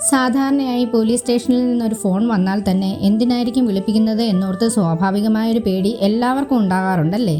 സാധാരണയായി പോലീസ് സ്റ്റേഷനിൽ നിന്നൊരു ഫോൺ വന്നാൽ തന്നെ എന്തിനായിരിക്കും വിളിപ്പിക്കുന്നത് എന്നോർത്ത് സ്വാഭാവികമായൊരു പേടി എല്ലാവർക്കും ഉണ്ടാകാറുണ്ടല്ലേ?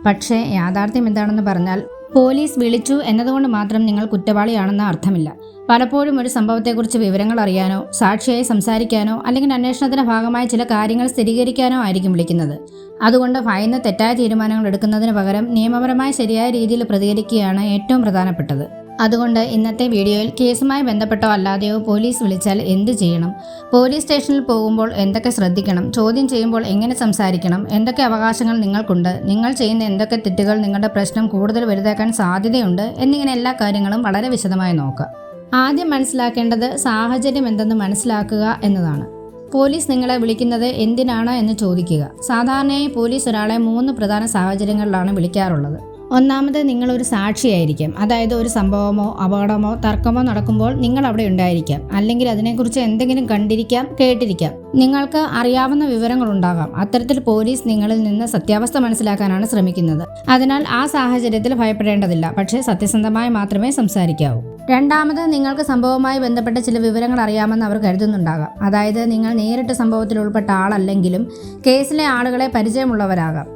പക്ഷേ യാഥാർത്ഥ്യം എന്താണെന്ന് പറഞ്ഞാൽ പോലീസ് വിളിച്ചു എന്നതുകൊണ്ട് മാത്രം നിങ്ങൾ കുറ്റവാളിയാണെന്ന അർത്ഥമില്ല. പലപ്പോഴും ഒരു സംഭവത്തെക്കുറിച്ച് വിവരങ്ങൾ അറിയാനോ, സാക്ഷിയായി സംസാരിക്കാനോ, അല്ലെങ്കിൽ അന്വേഷണത്തിന്റെ ഭാഗമായി ചില കാര്യങ്ങൾ സ്ഥിരീകരിക്കാനോ ആയിരിക്കും വിളിക്കുന്നത്. അതുകൊണ്ട് ഭയന്ന് തെറ്റായ തീരുമാനങ്ങൾ എടുക്കുന്നതിന് പകരം നിയമപരമായി ശരിയായ രീതിയിൽ പ്രതികരിക്കുകയാണ് ഏറ്റവും പ്രധാനപ്പെട്ടത്. അതുകൊണ്ട് ഇന്നത്തെ വീഡിയോയിൽ കേസുമായി ബന്ധപ്പെട്ടോ അല്ലാതെയോ പോലീസ് വിളിച്ചാൽ എന്ത് ചെയ്യണം, പോലീസ് സ്റ്റേഷനിൽ പോകുമ്പോൾ എന്തൊക്കെ ശ്രദ്ധിക്കണം, ചോദ്യം ചെയ്യുമ്പോൾ എങ്ങനെ സംസാരിക്കണം, എന്തൊക്കെ അവകാശങ്ങൾ നിങ്ങൾക്കുണ്ട്, നിങ്ങൾ ചെയ്യുന്ന എന്തൊക്കെ തെറ്റുകൾ നിങ്ങളുടെ പ്രശ്നം കൂടുതൽ വലുതാക്കാൻ സാധ്യതയുണ്ട് എന്നിങ്ങനെ എല്ലാ കാര്യങ്ങളും വളരെ വിശദമായി നോക്കാം. ആദ്യം മനസ്സിലാക്കേണ്ടത് സാഹചര്യം എന്തെന്ന് മനസ്സിലാക്കുക എന്നതാണ്. പോലീസ് നിങ്ങളെ വിളിക്കുന്നത് എന്തിനാണ് എന്ന് ചോദിക്കുക. സാധാരണയായി പോലീസ് ഒരാളെ 3 പ്രധാന സാഹചര്യങ്ങളിലാണ് വിളിക്കാറുള്ളത്. ഒന്നാമത് നിങ്ങളൊരു സാക്ഷിയായിരിക്കാം. അതായത് ഒരു സംഭവമോ അപകടമോ തർക്കമോ നടക്കുമ്പോൾ നിങ്ങൾ അവിടെ ഉണ്ടായിരിക്കാം. അല്ലെങ്കിൽ അതിനെക്കുറിച്ച് എന്തെങ്കിലും കണ്ടിരിക്കാം, കേട്ടിരിക്കാം. നിങ്ങൾക്ക് അറിയാവുന്ന വിവരങ്ങളുണ്ടാകാം. അത്തരത്തിൽ പോലീസ് നിങ്ങളിൽ നിന്ന് സത്യാവസ്ഥ മനസ്സിലാക്കാനാണ് ശ്രമിക്കുന്നത്. അതിനാൽ ആ സാഹചര്യത്തിൽ ഭയപ്പെടേണ്ടതില്ല. പക്ഷേ സത്യസന്ധമായി മാത്രമേ സംസാരിക്കാവൂ. രണ്ടാമത് നിങ്ങൾക്ക് സംഭവവുമായി ബന്ധപ്പെട്ട ചില വിവരങ്ങൾ അറിയാമെന്ന് അവർ കരുതുന്നുണ്ടാകാം. അതായത് നിങ്ങൾ നേരിട്ട് സംഭവത്തിൽ ഉൾപ്പെട്ട ആളല്ലെങ്കിലും കേസിലെ ആളുകളെ പരിചയമുള്ളവരാകാം.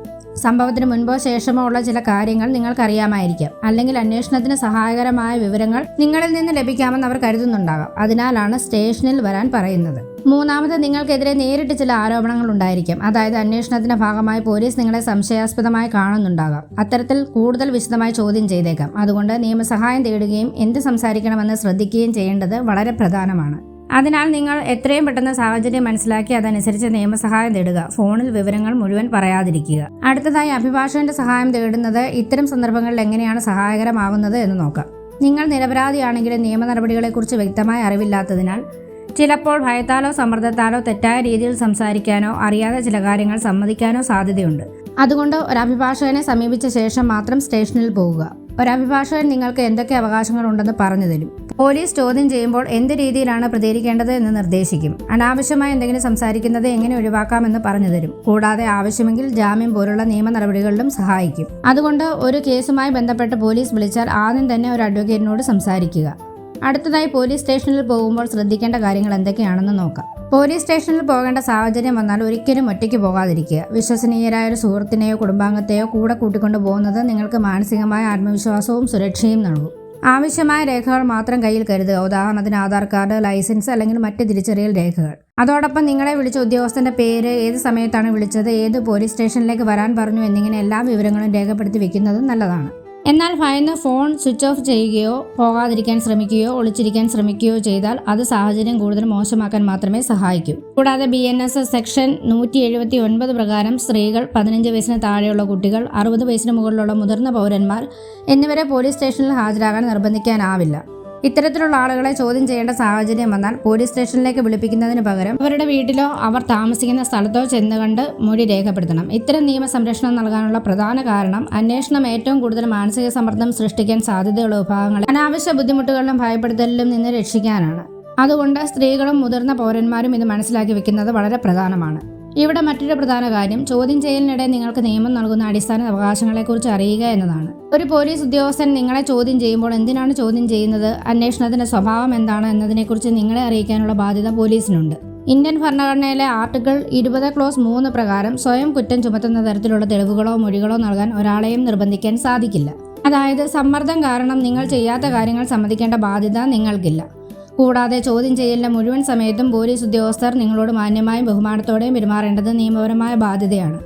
സംഭവത്തിന് മുൻപോ ശേഷമോ ഉള്ള ചില കാര്യങ്ങൾ നിങ്ങൾക്കറിയാമായിരിക്കാം. അല്ലെങ്കിൽ അന്വേഷണത്തിന് സഹായകരമായ വിവരങ്ങൾ നിങ്ങളിൽ നിന്ന് ലഭിക്കാമെന്ന് അവർ കരുതുന്നുണ്ടാകാം. അതിനാലാണ് സ്റ്റേഷനിൽ വരാൻ പറയുന്നത്. മൂന്നാമത് നിങ്ങൾക്കെതിരെ നേരിട്ട് ചില ആരോപണങ്ങൾ ഉണ്ടായിരിക്കാം. അതായത് അന്വേഷണത്തിന്റെ ഭാഗമായി പോലീസ് നിങ്ങളെ സംശയാസ്പദമായി കാണുന്നുണ്ടാകാം. അത്തരത്തിൽ കൂടുതൽ വിശദമായി ചോദ്യം ചെയ്തേക്കാം. അതുകൊണ്ട് നിയമസഹായം തേടുകയും എന്ത് സംസാരിക്കണമെന്ന് ശ്രദ്ധിക്കുകയും ചെയ്യേണ്ടത് വളരെ പ്രധാനമാണ്. അതിനാൽ നിങ്ങൾ എത്രയും പെട്ടെന്ന് സാഹചര്യം മനസ്സിലാക്കി അതനുസരിച്ച് നിയമസഹായം തേടുക. ഫോണിൽ വിവരങ്ങൾ മുഴുവൻ പറയാതിരിക്കുക. അടുത്തതായി അഭിഭാഷകന്റെ സഹായം തേടുന്നത് ഇത്തരം സന്ദർഭങ്ങളിൽ എങ്ങനെയാണ് സഹായകരമാകുന്നത് എന്ന് നോക്കാം. നിങ്ങൾ നിരപരാധിയാണെങ്കിലും നിയമ നടപടികളെക്കുറിച്ച് വ്യക്തമായ അറിവില്ലാത്തതിനാൽ ചിലപ്പോൾ ഭയത്താലോ സമ്മർദ്ദത്താലോ തെറ്റായ രീതിയിൽ സംസാരിക്കാനോ അറിയാതെ ചില കാര്യങ്ങൾ സമ്മതിക്കാനോ സാധ്യതയുണ്ട്. അതുകൊണ്ട് ഒരു അഭിഭാഷകനെ സമീപിച്ച ശേഷം മാത്രം സ്റ്റേഷനിൽ പോകുക. ഒരു അഭിഭാഷകൻ നിങ്ങൾക്ക് എന്തൊക്കെ അവകാശങ്ങളുണ്ടെന്ന് പറഞ്ഞു തരും. പോലീസ് ചോദ്യം ചെയ്യുമ്പോൾ എന്ത് രീതിയിലാണ് പ്രതികരിക്കേണ്ടത് എന്ന് നിർദ്ദേശിക്കും. അനാവശ്യമായി എന്തെങ്കിലും സംസാരിക്കുന്നത് എങ്ങനെ ഒഴിവാക്കാമെന്ന് പറഞ്ഞു തരും. കൂടാതെ ആവശ്യമെങ്കിൽ ജാമ്യം പോലുള്ള നിയമ നടപടികളിലും സഹായിക്കും. അതുകൊണ്ട് ഒരു കേസുമായി ബന്ധപ്പെട്ട് പോലീസ് വിളിച്ചാൽ ആദ്യം തന്നെ ഒരു അഡ്വക്കേറ്റിനോട് സംസാരിക്കുക. അടുത്തതായി പോലീസ് സ്റ്റേഷനിൽ പോകുമ്പോൾ ശ്രദ്ധിക്കേണ്ട കാര്യങ്ങൾ എന്തൊക്കെയാണെന്ന് നോക്കാം. പോലീസ് സ്റ്റേഷനിൽ പോകേണ്ട സാഹചര്യം വന്നാൽ ഒരിക്കലും ഒറ്റയ്ക്ക് പോകാതിരിക്കുക. വിശ്വസനീയരായ ഒരു സുഹൃത്തിനെയോ കുടുംബാംഗത്തെയോ കൂടെ കൂട്ടിക്കൊണ്ടു പോകുന്നത് നിങ്ങൾക്ക് മാനസികമായ ആത്മവിശ്വാസവും സുരക്ഷയും നൽകും. ആവശ്യമായ രേഖകൾ മാത്രം കയ്യിൽ കരുതുക. ഉദാഹരണത്തിന് ആധാർ കാർഡ്, ലൈസൻസ് അല്ലെങ്കിൽ മറ്റ് തിരിച്ചറിയൽ രേഖകൾ. അതോടൊപ്പം നിങ്ങളെ വിളിച്ച ഉദ്യോഗസ്ഥന്റെ പേര്, ഏത് സമയത്താണ് വിളിച്ചത്, ഏത് പോലീസ് സ്റ്റേഷനിലേക്ക് വരാൻ പറഞ്ഞു എന്നിങ്ങനെ എല്ലാ വിവരങ്ങളും രേഖപ്പെടുത്തി വെക്കുന്നതും നല്ലതാണ്. എന്നാൽ ഭയന്ന് ഫോൺ സ്വിച്ച് ഓഫ് ചെയ്യുകയോ പോകാതിരിക്കാൻ ശ്രമിക്കുകയോ ഒളിച്ചിരിക്കാൻ ശ്രമിക്കുകയോ ചെയ്താൽ അത് സാഹചര്യം കൂടുതൽ മോശമാക്കാൻ മാത്രമേ സഹായിക്കൂ. കൂടാതെ BNS സെക്ഷൻ 179 പ്രകാരം സ്ത്രീകൾ, 15 വയസ്സിന് താഴെയുള്ള കുട്ടികൾ, 60 വയസ്സിന് മുകളിലുള്ള മുതിർന്ന പൗരന്മാർ എന്നിവരെ പോലീസ് സ്റ്റേഷനിൽ ഹാജരാകാൻ നിർബന്ധിക്കാനാവില്ല. ഇത്തരത്തിലുള്ള ആളുകളെ ചോദ്യം ചെയ്യേണ്ട സാഹചര്യം വന്നാൽ പോലീസ് സ്റ്റേഷനിലേക്ക് വിളിപ്പിക്കുന്നതിന് പകരം അവരുടെ വീട്ടിലോ അവർ താമസിക്കുന്ന സ്ഥലത്തോ ചെന്ന് കണ്ട് മൊഴി രേഖപ്പെടുത്തണം. ഇത്തരം നിയമ സംരക്ഷണം നൽകാനുള്ള പ്രധാന കാരണം അന്വേഷണം ഏറ്റവും കൂടുതൽ മാനസിക സമ്മർദ്ദം സൃഷ്ടിക്കാൻ സാധ്യതയുള്ള വിഭാഗങ്ങളെ അനാവശ്യ ബുദ്ധിമുട്ടുകളിലും ഭയപ്പെടുത്തലിലും നിന്ന് രക്ഷിക്കാനാണ്. അതുകൊണ്ട് സ്ത്രീകളും മുതിർന്ന പൗരന്മാരും ഇത് മനസ്സിലാക്കി വെക്കുന്നത് വളരെ പ്രധാനമാണ്. ഇവിടെ മറ്റൊരു പ്രധാന കാര്യം ചോദ്യം ചെയ്യലിനിടെ നിങ്ങൾക്ക് നിയമം നൽകുന്ന അടിസ്ഥാന അവകാശങ്ങളെക്കുറിച്ച് അറിയുക എന്നതാണ്. ഒരു പോലീസ് ഉദ്യോഗസ്ഥൻ നിങ്ങളെ ചോദ്യം ചെയ്യുമ്പോൾ എന്തിനാണ് ചോദ്യം ചെയ്യുന്നത്, അന്വേഷണത്തിന്റെ സ്വഭാവം എന്താണ് എന്നതിനെക്കുറിച്ച് നിങ്ങളെ അറിയിക്കാനുള്ള ബാധ്യത പോലീസിനുണ്ട്. ഇന്ത്യൻ ഭരണഘടനയിലെ ആർട്ടിക്കിൾ 20 ക്ലോസ് 3 പ്രകാരം സ്വയം കുറ്റം ചുമത്തുന്ന തരത്തിലുള്ള തെളിവുകളോ മൊഴികളോ നൽകാൻ ഒരാളെയും നിർബന്ധിക്കാൻ സാധിക്കില്ല. അതായത് സമ്മർദ്ദം കാരണം നിങ്ങൾ ചെയ്യാത്ത കാര്യങ്ങൾ സമ്മതിക്കേണ്ട ബാധ്യത നിങ്ങൾക്കില്ല. കൂടാതെ ചോദ്യം ചെയ്യലിന്റെ മുഴുവൻ സമയത്തും പോലീസ് ഉദ്യോഗസ്ഥർ നിങ്ങളോട് മാന്യമായും ബഹുമാനത്തോടെയും പെരുമാറേണ്ടത് നിയമപരമായ ബാധ്യതയാണ്.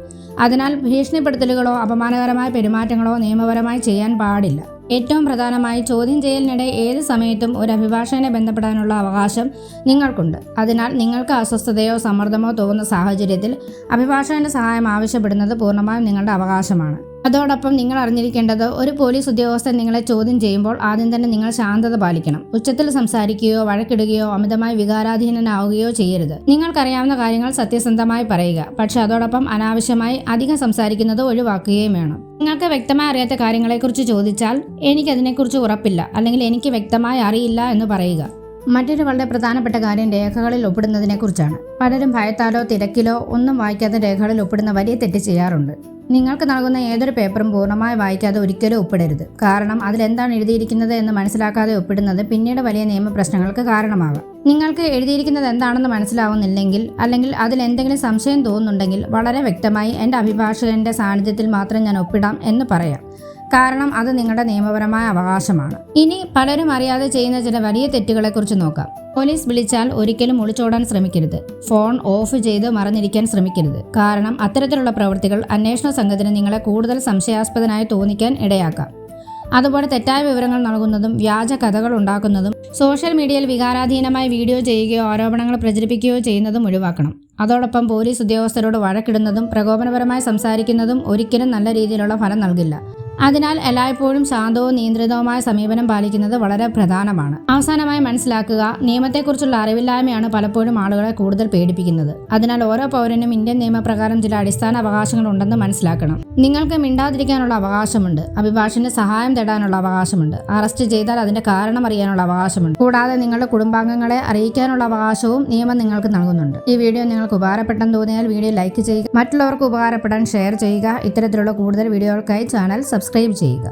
അതിനാൽ ഭീഷണിപ്പെടുത്തലുകളോ അപമാനകരമായ പെരുമാറ്റങ്ങളോ നിയമപരമായി ചെയ്യാൻ പാടില്ല. ഏറ്റവും പ്രധാനമായി ചോദ്യം ചെയ്യലിനിടെ ഏത് സമയത്തും ഒരു അഭിഭാഷകനെ ബന്ധപ്പെടാനുള്ള അവകാശം നിങ്ങൾക്കുണ്ട്. അതിനാൽ നിങ്ങൾക്ക് അസ്വസ്ഥതയോ സമ്മർദ്ദമോ തോന്നുന്ന സാഹചര്യത്തിൽ അഭിഭാഷകന്റെ സഹായം ആവശ്യപ്പെടുന്നത് പൂർണ്ണമായും നിങ്ങളുടെ അവകാശമാണ്. അതോടൊപ്പം നിങ്ങൾ അറിഞ്ഞിരിക്കേണ്ടത് ഒരു പോലീസ് ഉദ്യോഗസ്ഥൻ നിങ്ങളെ ചോദ്യം ചെയ്യുമ്പോൾ ആദ്യം തന്നെ നിങ്ങൾ ശാന്തത പാലിക്കണം. ഉച്ചത്തിൽ സംസാരിക്കുകയോ വഴക്കിടുകയോ അമിതമായി വികാരാധീനനാവുകയോ ചെയ്യരുത്. നിങ്ങൾക്കറിയാവുന്ന കാര്യങ്ങൾ സത്യസന്ധമായി പറയുക. പക്ഷെ അതോടൊപ്പം അനാവശ്യമായി അധികം സംസാരിക്കുന്നത് ഒഴിവാക്കുകയും വേണം. നിങ്ങൾക്ക് വ്യക്തമായി അറിയാത്ത കാര്യങ്ങളെക്കുറിച്ച് ചോദിച്ചാൽ എനിക്കതിനെക്കുറിച്ച് ഉറപ്പില്ല അല്ലെങ്കിൽ എനിക്ക് വ്യക്തമായി അറിയില്ല എന്ന് പറയുക. മറ്റൊരു വളരെ പ്രധാനപ്പെട്ട കാര്യം രേഖകളിൽ ഒപ്പിടുന്നതിനെക്കുറിച്ചാണ്. പലരും ഭയത്താലോ തിരക്കിലോ ഒന്നും വായിക്കാത്ത രേഖകളിൽ ഒപ്പിടുന്ന വലിയ തെറ്റ് ചെയ്യാറുണ്ട്. നിങ്ങൾക്ക് നൽകുന്ന ഏതൊരു പേപ്പറും പൂർണ്ണമായി വായിക്കാതെ ഒരിക്കലും ഒപ്പിടരുത്. കാരണം അതിലെന്താണ് എഴുതിയിരിക്കുന്നത് എന്ന് മനസ്സിലാക്കാതെ ഒപ്പിടുന്നത് പിന്നീട് വലിയ നിയമപ്രശ്നങ്ങൾക്ക് കാരണമാകാം. നിങ്ങൾക്ക് എഴുതിയിരിക്കുന്നത് എന്താണെന്ന് മനസ്സിലാവുന്നില്ലെങ്കിൽ അല്ലെങ്കിൽ അതിൽ എന്തെങ്കിലും സംശയം തോന്നുന്നുണ്ടെങ്കിൽ വളരെ വ്യക്തമായി എൻ്റെ അഭിഭാഷകന്റെ സാന്നിധ്യത്തിൽ മാത്രം ഞാൻ ഒപ്പിടാം എന്ന് പറയാം. കാരണം അത് നിങ്ങളുടെ നിയമപരമായ അവകാശമാണ്. ഇനി പലരും അറിയാതെ ചെയ്യുന്ന ചില വലിയ തെറ്റുകളെക്കുറിച്ച് നോക്കാം. പോലീസ് വിളിച്ചാൽ ഒരിക്കലും ഒളിച്ചോടാൻ ശ്രമിക്കരുത്. ഫോൺ ഓഫ് ചെയ്ത് മറഞ്ഞിരിക്കാൻ ശ്രമിക്കരുത്. കാരണം അത്തരത്തിലുള്ള പ്രവൃത്തികൾ അന്വേഷണ സംഘത്തിന് നിങ്ങളെ കൂടുതൽ സംശയാസ്പദനായി തോന്നിക്കാൻ ഇടയാക്കാം. അതുപോലെ തെറ്റായ വിവരങ്ങൾ നൽകുന്നതും വ്യാജ കഥകൾ ഉണ്ടാക്കുന്നതും സോഷ്യൽ മീഡിയയിൽ വികാരാധീനമായി വീഡിയോ ചെയ്യുകയോ ആരോപണങ്ങൾ പ്രചരിപ്പിക്കുകയോ ചെയ്യുന്നതും ഒഴിവാക്കണം. അതോടൊപ്പം പോലീസ് ഉദ്യോഗസ്ഥരോട് വഴക്കിടുന്നതും പ്രകോപനപരമായി സംസാരിക്കുന്നതും ഒരിക്കലും നല്ല രീതിയിലുള്ള ഫലം നൽകില്ല. അതിനാൽ എല്ലായ്പ്പോഴും ശാന്തവും നിയന്ത്രിതവുമായ സമീപനം പാലിക്കുന്നത് വളരെ പ്രധാനമാണ്. അവസാനമായി മനസ്സിലാക്കുക, നിയമത്തെക്കുറിച്ചുള്ള അറിവില്ലായ്മയാണ് പലപ്പോഴും ആളുകളെ കൂടുതൽ പേടിപ്പിക്കുന്നത്. അതിനാൽ ഓരോ പൗരനും ഇന്ത്യൻ നിയമപ്രകാരം ചില അടിസ്ഥാന അവകാശങ്ങൾ ഉണ്ടെന്ന് മനസ്സിലാക്കണം. നിങ്ങൾക്ക് മിണ്ടാതിരിക്കാനുള്ള അവകാശമുണ്ട്. അഭിഭാഷകന്റെ സഹായം തേടാനുള്ള അവകാശമുണ്ട്. അറസ്റ്റ് ചെയ്താൽ അതിന്റെ കാരണം അറിയാനുള്ള അവകാശമുണ്ട്. കൂടാതെ നിങ്ങളുടെ കുടുംബാംഗങ്ങളെ അറിയിക്കാനുള്ള അവകാശവും നിയമം നിങ്ങൾക്ക് നൽകുന്നുണ്ട്. ഈ വീഡിയോ നിങ്ങൾക്ക് ഉപകാരപ്പെട്ടെന്ന് തോന്നിയാൽ വീഡിയോ ലൈക്ക് ചെയ്യുക. മറ്റുള്ളവർക്ക് ഉപകാരപ്പെടാൻ ഷെയർ ചെയ്യുക. ഇത്തരത്തിലുള്ള കൂടുതൽ വീഡിയോകൾക്കായി ചാനൽ സബ്സ്ക്രൈബ് ചെയ്യുക.